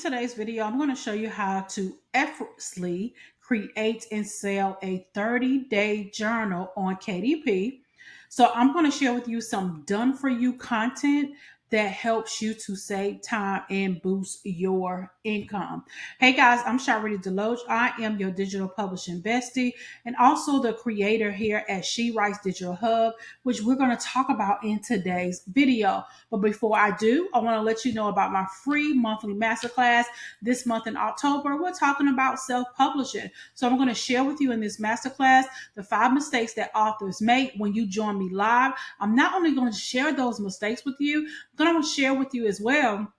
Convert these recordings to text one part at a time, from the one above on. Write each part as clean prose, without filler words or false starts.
today's video, I'm going to show you how to effortlessly create and sell a 30-day journal on KDP. So I'm going to share with you some done for you content that helps you to save time and boost your income. Hey guys, I'm Sharlrita Deloatch. I am your digital publishing bestie and also the creator here at She Writes Digital Hub, which we're going to talk about in today's video. But before I do, I want to let you know about my free monthly masterclass this month in October. We're talking about self-publishing. So I'm going to share with you in this masterclass the 5 mistakes that authors make when you join me live. I'm not only going to share those mistakes with you, I'm going to share with you as well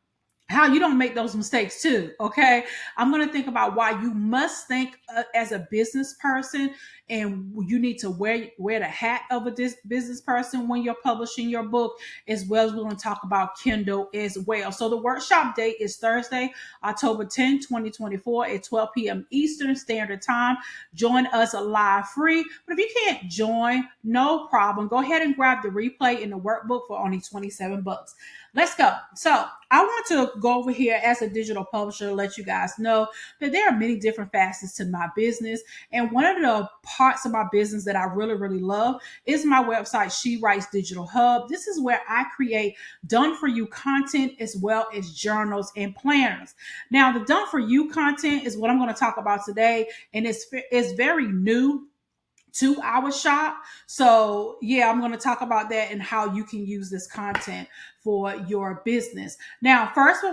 how you don't make those mistakes too. Okay. I'm going to think about why you must think as a business person, and you need to wear the hat of a business person when you're publishing your book, as well as we're going to talk about Kindle as well. So the workshop date is Thursday, October 10, 2024 at 12 p.m. Eastern Standard Time. Join us live free. But if you can't join, no problem. Go ahead and grab the replay in the workbook for only $27. Let's go. So I want to go over here as a digital publisher to let you guys know that there are many different facets to my business. And one of the parts of my business that I really, really love is my website, She Writes Digital Hub. This is where I create done for you content as well as journals and planners. Now, the done for you content is what I'm going to talk about today. And it's very new to our shop. So yeah, I'm going to talk about that and how you can use this content for your business. Now, first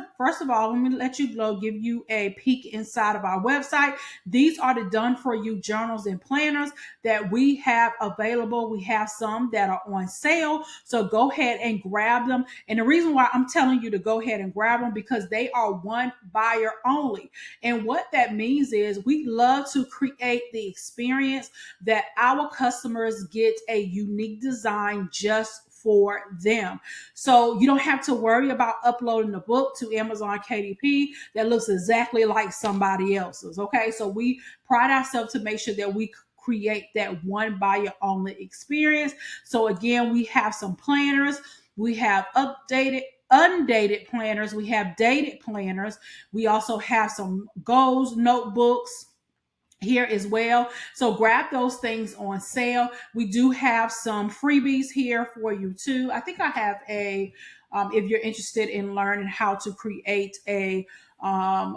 of all, let me let you know, give you a peek inside of our website. These are the done for you journals and planners that we have available. We have some that are on sale. So go ahead and grab them. And the reason why I'm telling you to go ahead and grab them, because they are one buyer only. And what that means is we love to create the experience that our customers get a unique design just for them. So you don't have to worry about uploading the book to Amazon KDP that looks exactly like somebody else's. Okay. So we pride ourselves to make sure that we create that one buyer only experience. So again, we have some planners. We have undated planners. We have dated planners. We also have some goals, notebooks here as well. So grab those things on sale. We do have some freebies here for you too. I think I have if you're interested in learning how to create a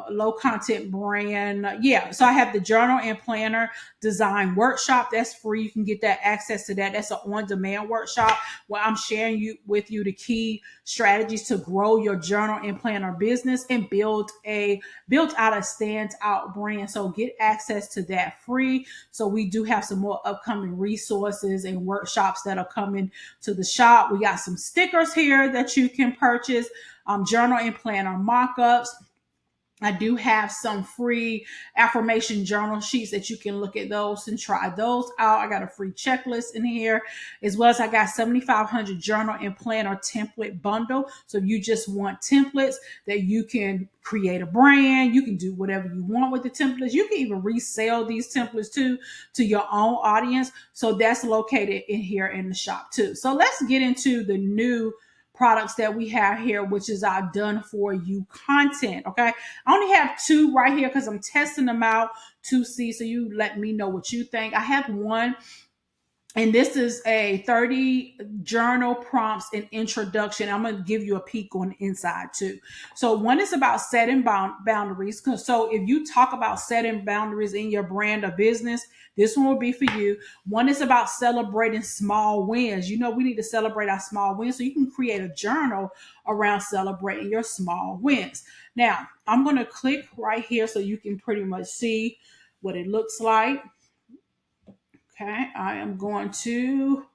low content brand. Yeah. So I have the journal and planner design workshop. That's free. You can get that access to that. That's an on-demand workshop where I'm sharing with you the key strategies to grow your journal and planner business and build out a standout brand. So get access to that free. So we do have some more upcoming resources and workshops that are coming to the shop. We got some stickers here that you can purchase, journal and planner mock-ups. I do have some free affirmation journal sheets that you can look at those and try those out. I got a free checklist in here, as well as I got 7,500 journal and planner template bundle. So if you just want templates that you can create a brand, you can do whatever you want with the templates. You can even resell these templates to your own audience. So that's located in here in the shop too. So let's get into the new products that we have here, which is our done for you content. Okay. I only have 2 right here because I'm testing them out to see. So you let me know what you think. I have one, and this is a 30 journal prompts and introduction. I'm going to give you a peek on the inside too. So one is about setting boundaries. So if you talk about setting boundaries in your brand or business, this one will be for you. One is about celebrating small wins. You know, we need to celebrate our small wins. So you can create a journal around celebrating your small wins. Now, I'm going to click right here so you can pretty much see what it looks like. Okay, I am going to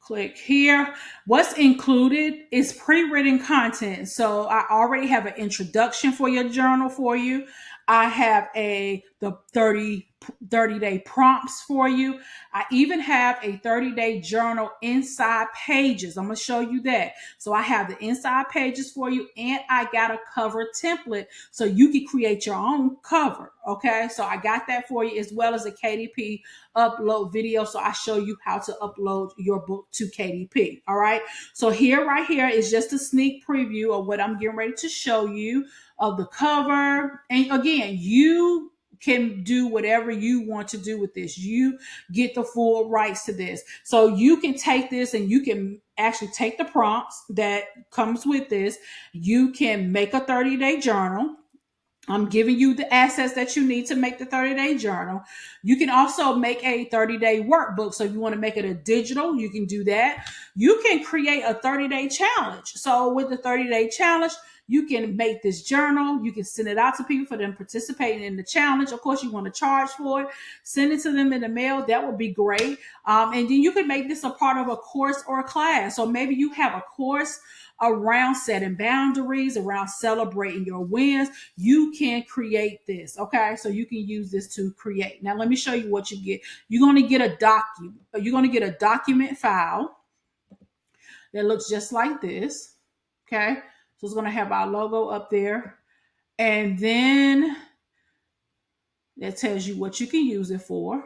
click here. What's included is pre-written content. So I already have an introduction for your journal for you. I have the 30 30-day prompts for you. I even have a 30-day journal inside pages. I'm going to show you that. So I have the inside pages for you, and I got a cover template so you can create your own cover. Okay. So I got that for you, as well as a KDP upload video. So I show you how to upload your book to KDP. All right. So here, right here is just a sneak preview of what I'm getting ready to show you of the cover. And again, you can do whatever you want to do with this. You get the full rights to this. So you can take this and you can actually take the prompts that comes with this. You can make a 30-day journal. I'm giving you the assets that you need to make the 30-day journal. You can also make a 30-day workbook. So if you want to make it a digital, you can do that. You can create a 30-day challenge. So with the 30-day challenge, you can make this journal. You can send it out to people for them participating in the challenge. Of course, you want to charge for it. Send it to them in the mail. That would be great. And then you can make this a part of a course or a class. So maybe you have a course around setting boundaries, around celebrating your wins. You can create this. Okay. So you can use this to create. Now, let me show you what you get. You're going to get a document. You're going to get a document file that looks just like this. Okay. So it's going to have our logo up there. And then that tells you what you can use it for.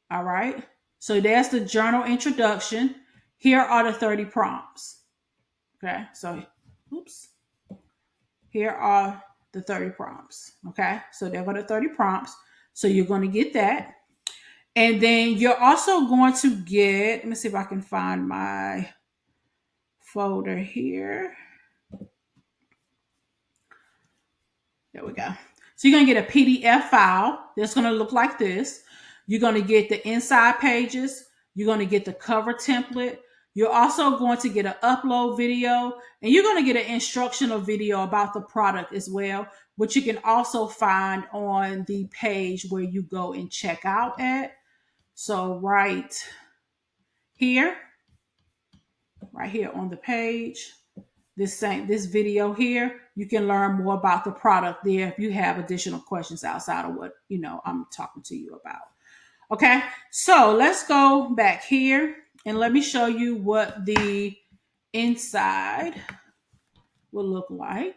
All right. So that's the journal introduction. Here are the 30 prompts. Okay. So, oops. Here are the 30 prompts. Okay. So there are the 30 prompts. So you're going to get that. And then you're also going to get, let me see if I can find my folder here. There we go. So you're going to get a PDF file that's going to look like this. You're going to get the inside pages. You're going to get the cover template. You're also going to get an upload video, and you're going to get an instructional video about the product as well, which you can also find on the page where you go and check out at. So right here on the page, this video here, you can learn more about the product there if you have additional questions outside of what I'm talking to you about. Okay, so let's go back here and let me show you what the inside will look like.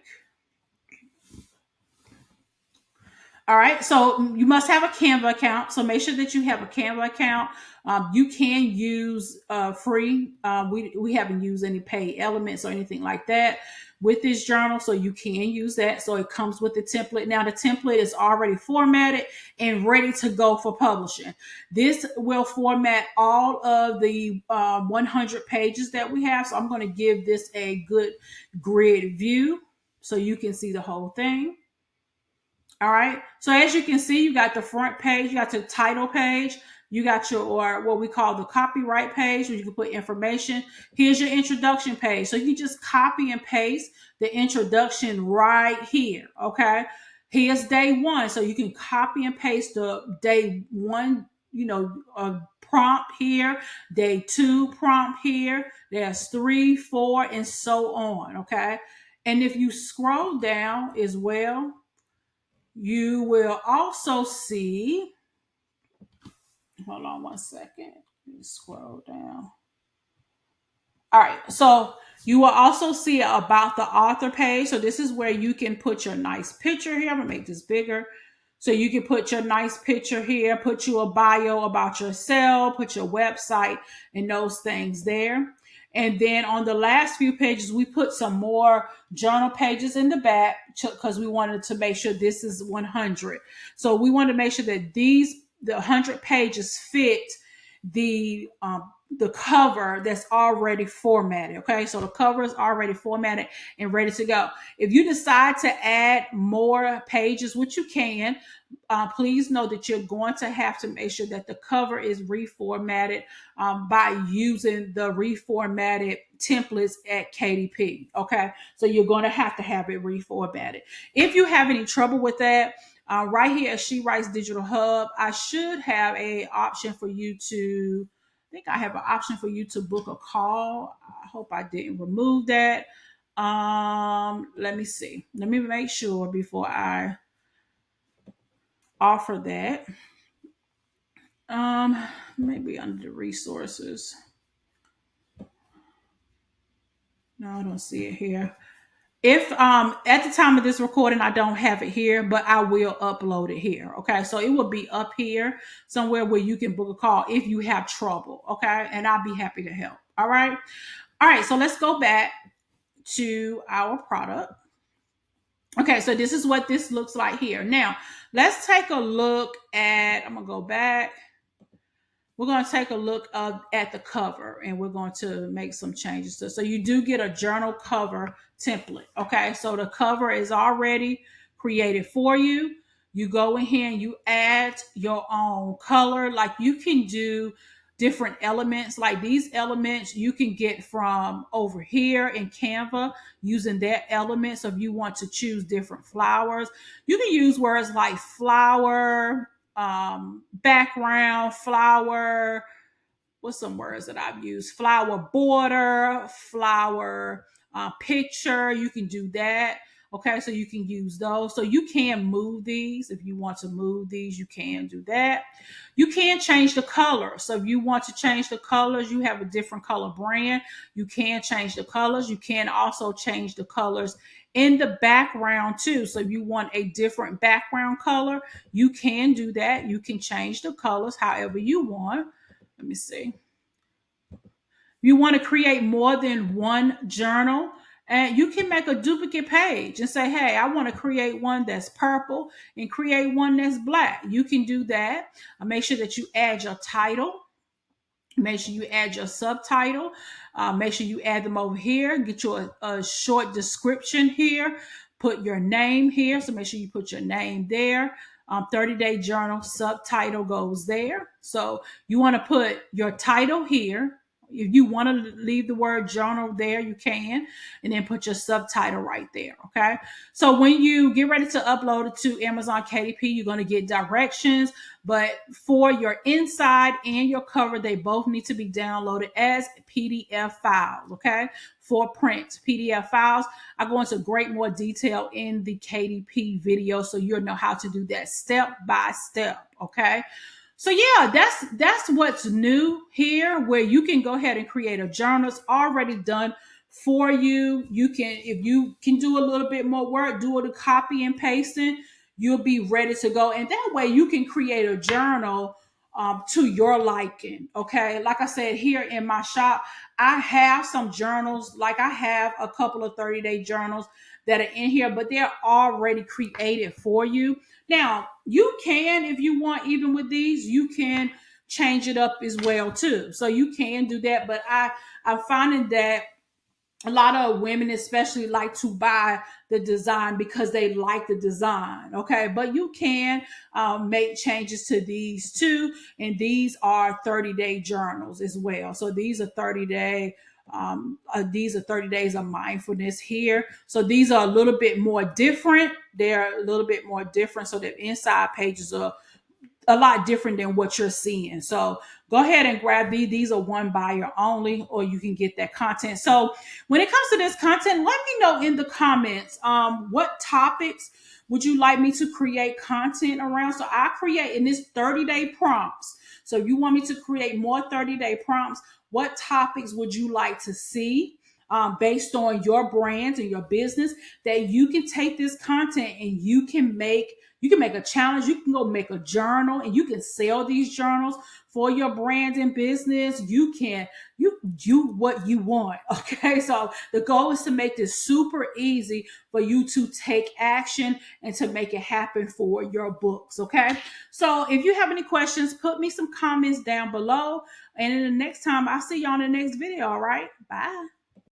All right, so you must have a Canva account. So make sure that you have a Canva account. You can use free. We haven't used any paid elements or anything like that with this journal, so you can use that. So it comes with the template. Now the template is already formatted and ready to go for publishing. This will format all of the 100 pages that we have. So I'm going to give this a good grid view so you can see the whole thing. All right. So as you can see, you got the front page, you got the title page, you got your what we call the copyright page where you can put information. Here's your introduction page. So you can just copy and paste the introduction right here. Okay. Here's day one. So you can copy and paste the day one, prompt here, day two prompt here. There's 3, 4, and so on. Okay. And if you scroll down as well, you will also see, hold on one second, let me scroll down. All right, so you will also see about the author page. So this is where you can put your nice picture here. I'm gonna make this bigger. So you can put your nice picture here, put you a bio about yourself, put your website and those things there. And then on the last few pages, we put some more journal pages in the back because we wanted to make sure this is 100. So we want to make sure that the 100 pages fit the cover that's already formatted. Okay, so the cover is already formatted and ready to go. If you decide to add more pages, which you can, please know that you're going to have to make sure that the cover is reformatted by using the reformatted templates at KDP. Okay, so you're going to have it reformatted. If you have any trouble with that, right here at She Writes Digital Hub, I should have a option for you to. I think I have an option for you to book a call. I hope I didn't remove that. Let me see. Let me make sure before I offer that. Um, Maybe under the resources. No, I don't see it here. If at the time of this recording I don't have it here, but I will upload it here. Okay, so it will be up here somewhere where you can book a call if you have trouble. Okay, and I'll be happy to help. All right, so let's go back to our product. Okay, so this is what this looks like here. Now let's take a look at, I'm gonna go back. We're going to take a look at the cover, and we're going to make some changes to it. So you do get a journal cover template. Okay, so the cover is already created for you. You go in here and you add your own color. Like you can do different elements. Like these elements you can get from over here in Canva using that element. So if you want to choose different flowers, you can use words like flower, background, flower. What's some words that I've used? Flower border, flower picture. You can do that. Okay, so you can use those. So you can move these. If you want to move these, you can do that. You can change the color. So if you want to change the colors, you have a different color brand. You can change the colors. You can also change the colors in the background too. So if you want a different background color, you can do that. You can change the colors however you want. Let me see. You want to create more than one journal, and you can make a duplicate page and say, hey, I want to create one that's purple and create one that's black. You can do that. Make sure that you add your title. Make sure you add your subtitle. Make sure you add them over here. Get you a short description here. Put your name here. So make sure you put your name there. 30-day journal subtitle goes there. So you want to put your title here. If you want to leave the word journal there, you can, and then put your subtitle right there. Okay. So when you get ready to upload it to Amazon KDP, you're going to get directions. But for your inside and your cover, they both need to be downloaded as PDF files. Okay. For print PDF files. I go into great more detail in the KDP video, so you'll know how to do that step by step. Okay. So yeah, that's what's new here, where you can go ahead and create a journal. It's already done for you. You can, if you can do a little bit more work, do it a copy and pasting, you'll be ready to go. And that way you can create a journal to your liking. Okay. Like I said, here in my shop, I have some journals. Like I have a couple of 30-day journals that are in here, but they're already created for you. Now, you can, if you want, even with these, you can change it up as well too. So you can do that. But I'm finding that a lot of women especially like to buy the design because they like the design. Okay, but you can make changes to these too, and these are 30-day journals as well. So these are 30-day. These are 30 days of mindfulness here. So these are a little bit more different. They're a little bit more different. So the inside pages are a lot different than what you're seeing. So go ahead and grab these. These are one buyer only, or you can get that content. So when it comes to this content, let me know in the comments what topics would you like me to create content around. So I create in this 30-day prompts. So if you want me to create more 30-day prompts, what topics would you like to see? Based on your brands and your business, that you can take this content and you can make a challenge. You can go make a journal and you can sell these journals for your brand and business. You do what you want. Okay. So the goal is to make this super easy for you to take action and to make it happen for your books. Okay. So if you have any questions, put me some comments down below. And in the next time, I'll see y'all in the next video. All right. Bye.